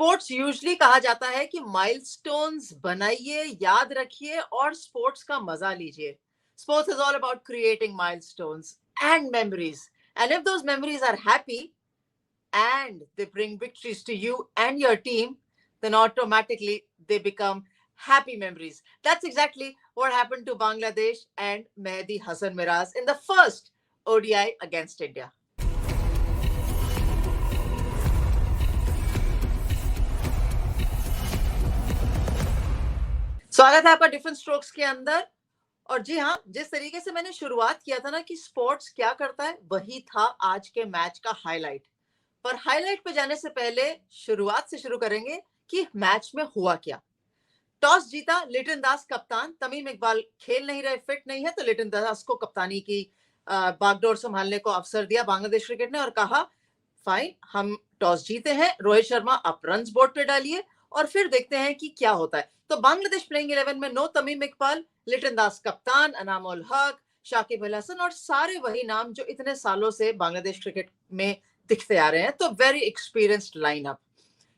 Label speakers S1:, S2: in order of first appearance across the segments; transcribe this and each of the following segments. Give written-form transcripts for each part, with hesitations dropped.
S1: Sports usually कहा जाता है कि माइलस्टोन्स बनाइए, याद रखिए और स्पोर्ट्स का मजा लीजिए. Sports is all about creating milestones and memories. And if those memories are happy and they bring victories to you and your team, then automatically they become happy memories. That's exactly what happened to Bangladesh and Mehdi Hasan Miraz in the first ODI against India. स्वागत है आपका different strokes के अंदर. और जी हाँ, जिस तरीके से मैंने शुरुआत किया था ना कि स्पोर्ट्स क्या करता है, वही था आज के मैच का हाईलाइट. पर हाईलाइट पे जाने से पहले शुरुआत से शुरू करेंगे कि मैच में हुआ क्या. टॉस जीता लिटन दास कप्तान. तमीम इकबाल खेल नहीं रहे, फिट नहीं है, तो लिटन दास को कप्तानी की बागडोर संभालने को अवसर दिया बांग्लादेश क्रिकेट ने और कहा फाइन, हम टॉस जीते हैं, रोहित शर्मा आप रन्स बोर्ड पे डालिए और फिर देखते हैं कि क्या होता है. तो बांग्लादेश प्लेइंग 11 में नो तमीम इकबाल, लिटन दास कप्तान, अनामुल हक, शाकिब अल हसन और सारे वही नाम जो इतने सालों से बांग्लादेश क्रिकेट में दिखते आ रहे हैं. तो वेरी एक्सपीरियंस्ड लाइनअप.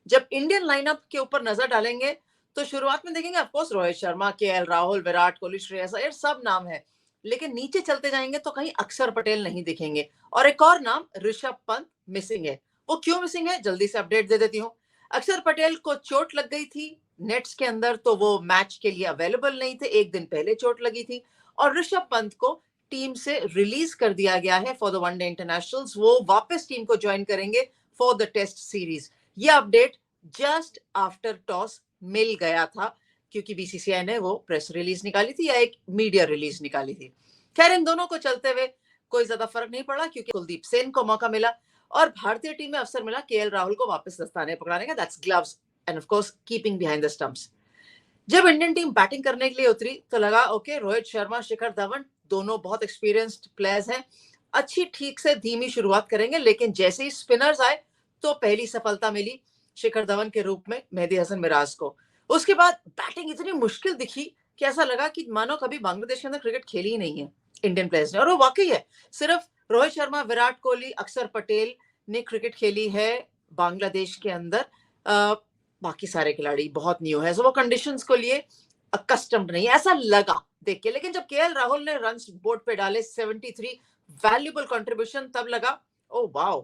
S1: जब इंडियन लाइनअप के ऊपर नजर डालेंगे तो शुरुआत में देखेंगे ऑफकोर्स रोहित शर्मा, केएल राहुल, विराट कोहली, श्रेयस अय्यर सब नाम है. लेकिन नीचे चलते जाएंगे तो कहीं अक्षर पटेल नहीं दिखेंगे और एक और नाम ऋषभ पंत मिसिंग है. वो क्यों मिसिंग है, जल्दी से अपडेट दे देती हूँ. अक्षर पटेल को चोट लग गई थी नेट्स के अंदर, तो वो मैच के लिए अवेलेबल नहीं थे. एक दिन पहले चोट लगी थी. और ऋषभ पंत को टीम से रिलीज कर दिया गया है फॉर द वनडे इंटरनेशनल्स. वो वापस टीम को ज्वाइन करेंगे फॉर द टेस्ट सीरीज. ये अपडेट जस्ट आफ्टर टॉस मिल गया था क्योंकि बीसीसीआई ने वो प्रेस रिलीज निकाली थी या एक मीडिया रिलीज निकाली थी. खैर, इन दोनों को चलते हुए कोई ज्यादा फर्क नहीं पड़ा क्योंकि कुलदीप सेन को मौका मिला और भारतीय टीम में अवसर मिला केएल राहुल को वापस दस्ताने पकड़ाने का. That's gloves end of course keeping behind the stumps. जब इंडियन टीम बैटिंग करने के लिए उतरी तो लगा ओके, रोहित शर्मा, शिखर धवन दोनों बहुत एक्सपीरियंस्ड प्लेयर्स हैं, अच्छी ठीक से धीमी शुरुआत करेंगे. लेकिन जैसे ही स्पिनर्स आए तो पहली सफलता मिली शिखर धवन के रूप में मेहदी हसन मिराज को. उसके बाद बैटिंग इतनी मुश्किल दिखी कि ऐसा लगा कि मानो कभी बांग्लादेश के अंदर क्रिकेट खेली ही नहीं है इंडियन प्लेयर्स ने. और वो वाकई है, सिर्फ रोहित शर्मा, विराट कोहली, अक्षर पटेल ने क्रिकेट खेली है बांग्लादेश के अंदर. बाकी सारे खिलाड़ी बहुत न्यू है, सो वो कंडीशंस को लिए अकस्टम्ड नहीं, ऐसा लगा देख के. लेकिन जब केएल राहुल ने रन्स बोर्ड पे डाले 73 वैल्यूबल कंट्रीब्यूशन, तब लगा ओ वाओ,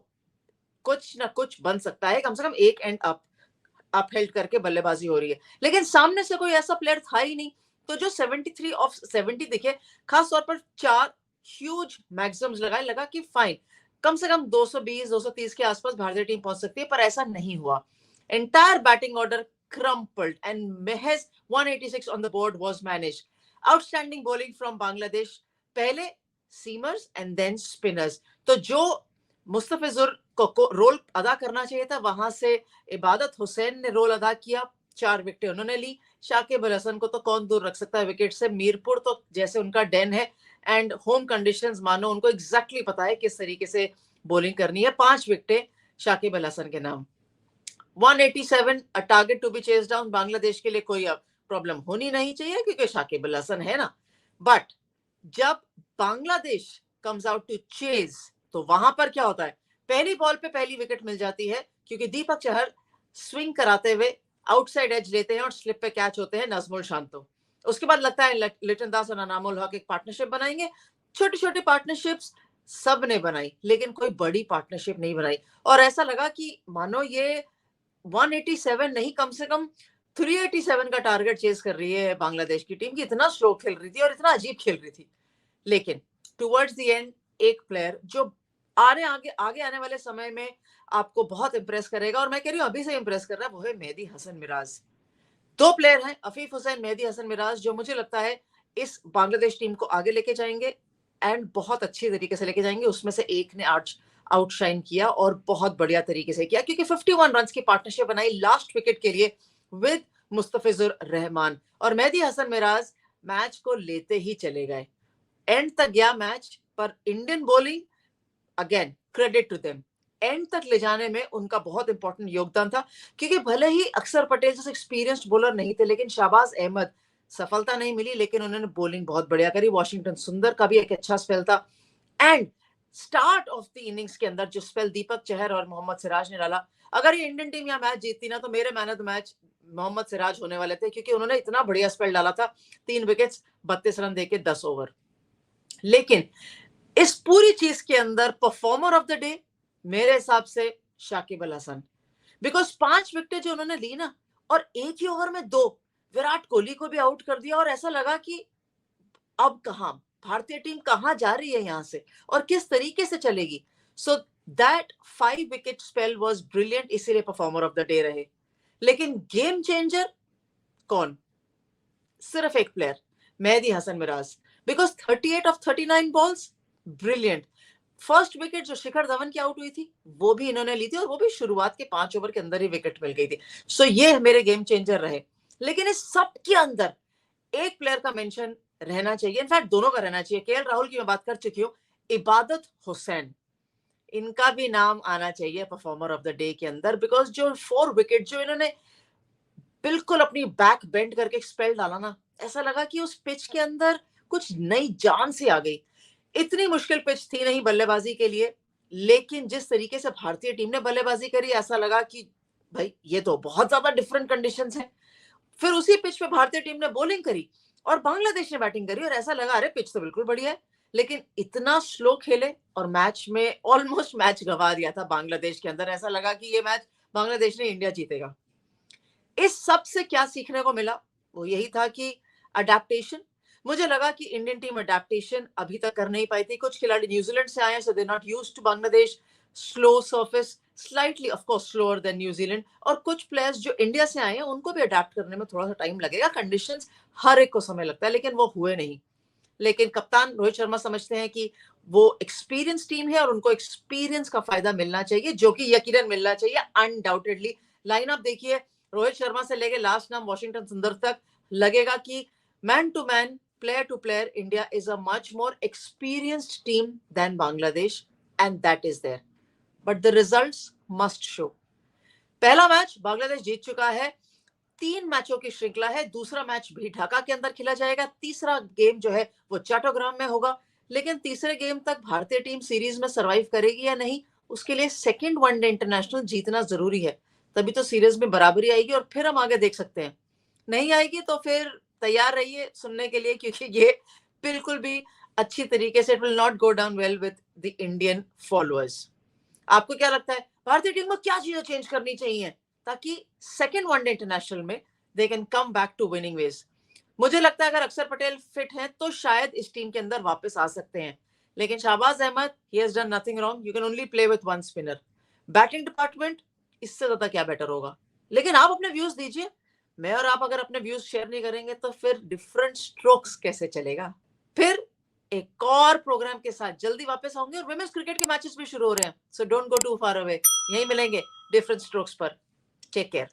S1: कुछ ना कुछ बन सकता है. कम से कम एक एंड अप हेल्ड करके बल्लेबाजी हो रही है. लेकिन सामने से कोई ऐसा प्लेयर था ही नहीं. तो जो 73 ऑफ 70 दिखे, खास तौर पर 4 ह्यूज मैक्सिमम्स लगाए, लगा कि फाइन, कम से कम 220 230 के आसपास भारतीय टीम पहुंच सकती है. पर ऐसा नहीं हुआ. Entire batting order crumpled and महज 186 on the board was managed. Outstanding bowling from Bangladesh. पहले सीमर्स एंड देन स्पिनर्स. तो जो मुस्तफिजुर को रोल अदा करना चाहिए था, वहां से इबादत हुसैन ने रोल अदा किया. 4 विकेटें उन्होंने ली. शाकिब अल हसन को तो कौन दूर रख सकता है विकेट से. मीरपुर तो जैसे उनका डेन है एंड होम कंडीशंस मानो उनको एग्जैक्टली पता है किस तरीके से बॉलिंग करनी है. 5 विकेटें शाकिब अल हसन के नाम. 187 a target to be chase down. Bangladesh के लिए कोई प्रॉब्लम होनी नहीं चाहिए क्योंकि शाकिब अल हसन है ना. बट जब Bangladesh comes out to chase तो वहां पर क्या होता है, पहली बॉल पे पहली विकेट मिल जाती है क्योंकि दीपक चहर स्विंग कराते हुए आउटसाइड एज लेते हैं और स्लिप पे कैच होते हैं नजमुल शांतो. उसके बाद लगता है लिटन दास और अनामुल हक एक पार्टनरशिप बनाएंगे. छोटी छोटी पार्टनरशिप्स सब ने बनाई लेकिन कोई बड़ी पार्टनरशिप नहीं बनाई. और ऐसा लगा कि मानो ये 187 नहीं, कम से कम 387 का टारगेट चेज कर रही है बांग्लादेश की टीम की. इतना स्लो खेल रही थी और इतना अजीब खेल रही थी. लेकिन टुवर्ड्स द एंड एक प्लेयर जो आगे आने वाले समय में आपको बहुत इंप्रेस करेगा, और मैं कह रही हूँ अभी से इंप्रेस कर रहा है, वो है मेहदी हसन मिराज. 2 प्लेयर हैं, अफीफ हुसैन, मेहदी हसन मिराज, जो मुझे लगता है इस बांग्लादेश टीम को आगे लेके जाएंगे एंड बहुत अच्छी तरीके से लेके जाएंगे. उसमें से एक ने आउटशाइन किया और बहुत बढ़िया तरीके से किया क्योंकि 51 रन की पार्टनरशिप बनाई लास्ट विकेट के लिए विद मुस्तफिजुर रहमान. और मेहदी हसन मिराज मैच को लेते ही चले गए. एंड तक गया मैच, पर Indian bowling again credit to them, end तक ले जाने में उनका बहुत इंपॉर्टेंट योगदान था. क्योंकि भले ही अक्षर पटेल जैसे एक्सपीरियंस्ड बॉलर नहीं थे, लेकिन शाहबाज अहमद, सफलता नहीं मिली लेकिन उन्होंने बॉलिंग बहुत बढ़िया करी. वॉशिंगटन सुंदर का भी एक अच्छा स्पेल था. And start of the innings के अंदर जो स्पेल दीपक चहर और मोहम्मद सिराज ने डाला, अगर ये इंडियन टीम या मैच जीतती ना तो मेरे man of the match Mohammed Siraj होने वाले थे, क्योंकि उन्होंने इतना बढ़िया स्पेल डाला था, 3 विकेट्स 32 रन देके 10 ओवर। लेकिन इस पूरी चीज के अंदर परफॉर्मर ऑफ द डे मेरे हिसाब से शाकिब अल हसन, बिकॉज 5 विकेट जो उन्होंने ली ना, और एक ही ओवर में 2 विराट कोहली को भी आउट कर दिया, और ऐसा लगा कि अब कहां भारतीय टीम कहां जा रही है यहां से और किस तरीके से चलेगी। So that 5 wicket spell was brilliant, इसीलिए परफॉर्मर ऑफ द डे रहे। लेकिन गेम चेंजर कौन? सिर्फ एक player, Mehidy Hasan Miraz, because 38 of 39 balls brilliant. First wicket जो शिखर धवन की आउट हुई थी वो भी इन्होंने ली थी, और वो भी शुरुआत के 5 ओवर के अंदर ही विकेट मिल गई थी। सो ये मेरे गेम चेंजर रहे। लेकिन इस सब के अंदर एक प्लेयर का मेंशन रहना चाहिए, इनफैक्ट दोनों का रहना चाहिए। केएल राहुल की मैं बात कर चुकी हूँ, इबादत हुसैन, इनका भी नाम आना चाहिए परफॉर्मर ऑफ द डे के अंदर, बिकॉज जो 4 विकेट जो इन्होंने बिल्कुल अपनी बैक बेंड करके स्पेल डाला ना, ऐसा लगा कि उस पिच के अंदर कुछ नई जान सी आ गई। इतनी मुश्किल पिच थी नहीं बल्लेबाजी के लिए, लेकिन जिस तरीके से भारतीय टीम ने बल्लेबाजी करी, ऐसा लगा कि भाई ये तो बहुत ज्यादा डिफरेंट कंडीशंस हैं। फिर उसी पिच पे भारतीय टीम ने बॉलिंग करी और बांग्लादेश ने बैटिंग करी, और ऐसा लगा अरे पिच तो बिल्कुल बढ़िया है, लेकिन इतना स्लो खेले और मैच में ऑलमोस्ट मैच गवा दिया था बांग्लादेश के अंदर। ऐसा लगा कि ये मैच बांग्लादेश ने इंडिया जीतेगा। इस सब से क्या सीखने को मिला? वो यही था कि अडेप्टेशन। मुझे लगा कि इंडियन टीम अडेप्टेशन अभी तक कर नहीं पाई थी। कुछ खिलाड़ी न्यूजीलैंड से आए, so they not used to Bangladesh slow surface, slightly of course slower than New Zealand. और कुछ प्लेयर्स जो इंडिया से आए हैं उनको भी अडेप्ट करने में थोड़ा सा टाइम लगेगा, कंडीशंस हर एक को समय लगता है, लेकिन वो हुए नहीं। लेकिन कप्तान रोहित शर्मा समझते हैं कि वो एक्सपीरियंस टीम है और उनको एक्सपीरियंस का फायदा मिलना चाहिए, जो कि यकीनन मिलना चाहिए अनडाउटेडली। लाइनअप देखिए, रोहित शर्मा से लेके लास्ट नाम वॉशिंगटन सुंदर तक, लगेगा कि man to man, player to player, India is a much more experienced team than Bangladesh, and that is there, but the results must show. पहला मैच बांग्लादेश जीत चुका है, 3 मैचों की श्रृंखला है। दूसरा मैच भी ढाका के अंदर खेला जाएगा। तीसरा गेम जो है वो चट्टोग्राम में होगा। लेकिन तीसरे गेम तक भारतीय टीम सीरीज में सरवाइव करेगी या नहीं, उसके लिए सेकंड वनडे इंटरनेशनल जीतना जरूरी है, तभी तो सीरीज में बराबरी आएगी और फिर हम आगे देख सकते हैं। नहीं आएगी तो फिर तैयार रहिए सुनने के लिए, क्योंकि ये बिल्कुल भी अच्छी तरीके से, it will not go down well with the Indian followers. आपको क्या लगता है भारतीय टीम को क्या चीजें चेंज करनी चाहिए ताकि सेकंड वनडे इंटरनेशनल में they can come back to winning ways? मुझे लगता है अगर अक्षर पटेल फिट हैं तो शायद इस टीम के अंदर वापस आ सकते हैं। लेकिन Shahbaz Ahmed, he has done nothing wrong, you can only play with one spinner. Batting department इससे ज्यादा क्या बेटर होगा? लेकिन आप अपने व्यूज दीजिए। मैं और आप अगर अपने व्यूज शेयर नहीं करेंगे तो फिर डिफरेंट स्ट्रोक्स कैसे चलेगा? फिर एक और प्रोग्राम के साथ जल्दी वापस आऊंगे, और वुमेन्स क्रिकेट के मैचेस भी शुरू हो रहे हैं, so don't go too far away. यहीं मिलेंगे डिफरेंट स्ट्रोक्स पर। Take care.